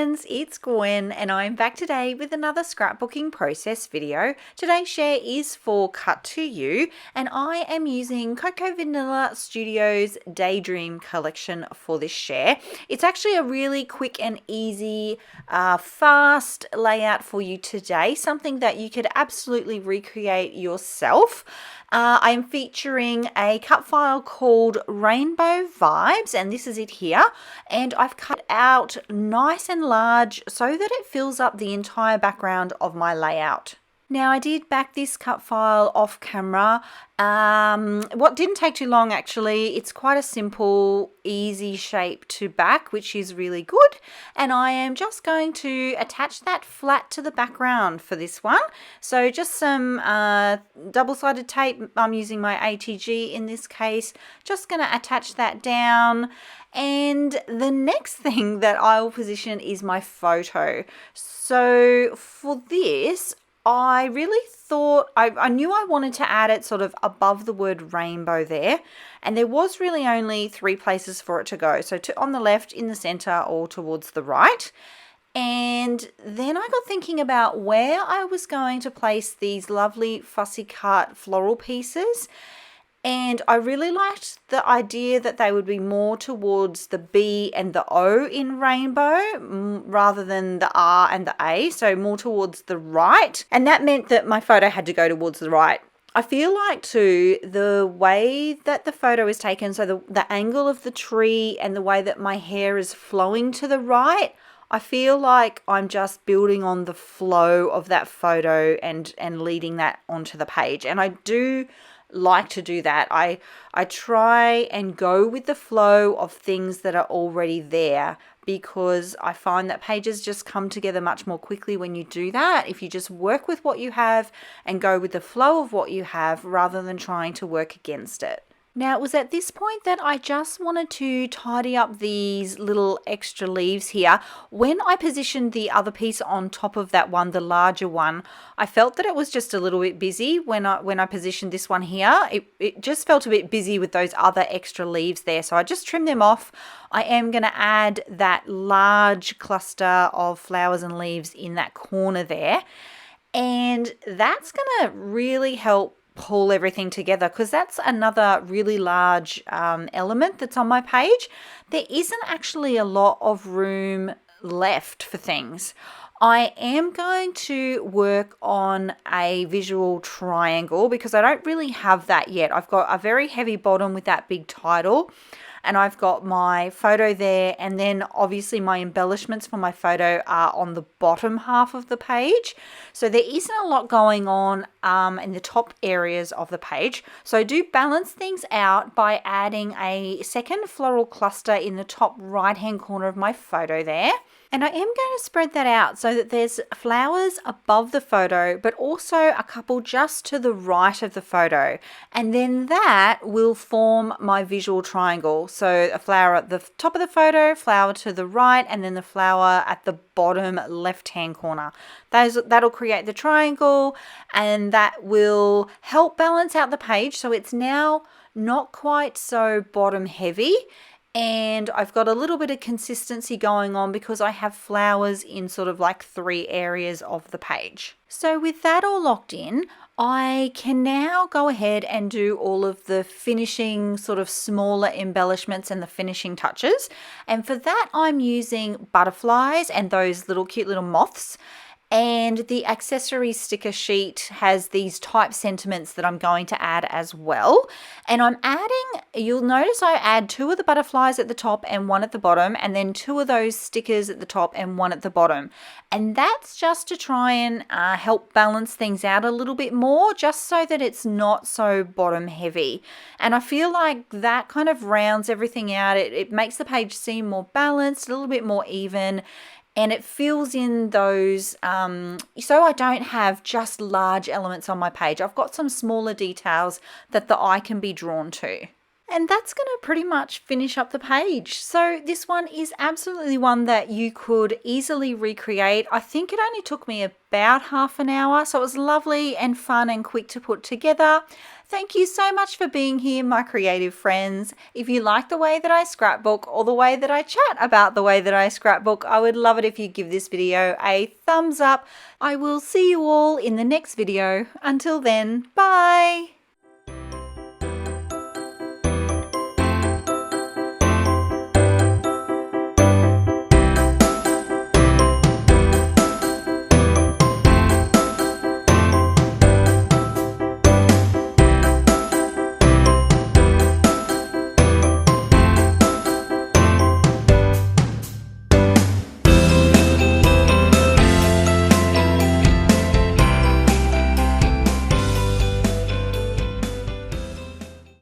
friends, it's Gwen and I'm back today with another scrapbooking process video. Today's share is for Cut to You and I am using Cocoa Vanilla Studios Daydream collection for this share. It's actually a really quick and easy, fast layout for you today, something that you could absolutely recreate yourself. I'm featuring a cut file called Rainbow Vibes, and this is it here. And I've cut out nice and large so that it fills up the entire background of my layout. Now I did back this cut file off camera. What didn't take too long actually. It's quite a simple, easy shape to back, which is really good. And I am just going to attach that flat to the background for this one. So just some double-sided tape. I'm using my ATG in this case. Just going to attach that down. And the next thing that I will position is my photo. So for this, I really thought, I knew I wanted to add it sort of above the word rainbow there. And there was really only 3 places for it to go. So on the left, in the center, or towards the right. And then I got thinking about where I was going to place these lovely fussy cut floral pieces. And I really liked the idea that they would be more towards the B and the O in rainbow rather than the R and the A, so more towards the right. And that meant that my photo had to go towards the right. I feel like too, the way that the photo is taken, so the angle of the tree and the way that my hair is flowing to the right, I feel like I'm just building on the flow of that photo and leading that onto the page. And I do like to do that. I try and go with the flow of things that are already there, because I find that pages just come together much more quickly when you do that. If you just work with what you have and go with the flow of what you have rather than trying to work against it. Now, it was at this point that I just wanted to tidy up these little extra leaves here. When I positioned the other piece on top of that one, the larger one, I felt that it was just a little bit busy when I positioned this one here. It just felt a bit busy with those other extra leaves there. So I just trimmed them off. I am going to add that large cluster of flowers and leaves in that corner there. And that's going to really help pull everything together, because that's another really large element that's on my page. There isn't actually a lot of room left for things. I am going to work on a visual triangle because I don't really have that yet. I've got a very heavy bottom with that big title, and I've got my photo there, and then obviously my embellishments for my photo are on the bottom half of the page. So there isn't a lot going on in the top areas of the page. So I do balance things out by adding a second floral cluster in the top right hand corner of my photo there. And I am going to spread that out so that there's flowers above the photo, but also a couple just to the right of the photo. And then that will form my visual triangle. So a flower at the top of the photo, flower to the right, and then the flower at the bottom left-hand corner. That'll create the triangle, and that will help balance out the page. So it's now not quite so bottom heavy. And I've got a little bit of consistency going on because I have flowers in sort of like 3 areas of the page. So with that all locked in, I can now go ahead and do all of the finishing sort of smaller embellishments and the finishing touches. And for that, I'm using butterflies and those little cute little moths. And the accessory sticker sheet has these type sentiments that I'm going to add as well. And I'm adding, you'll notice I add 2 of the butterflies at the top and 1 at the bottom, and then 2 of those stickers at the top and 1 at the bottom. And that's just to try and help balance things out a little bit more, just so that it's not so bottom heavy. And I feel like that kind of rounds everything out. It makes the page seem more balanced, a little bit more even. And it fills in those, so I don't have just large elements on my page. I've got some smaller details that the eye can be drawn to. And that's going to pretty much finish up the page. So this one is absolutely one that you could easily recreate. I think it only took me about half an hour, so it was lovely and fun and quick to put together. Thank you so much for being here, my creative friends. If you like the way that I scrapbook or the way that I chat about the way that I scrapbook, I would love it if you give this video a thumbs up. I will see you all in the next video. Until then, bye!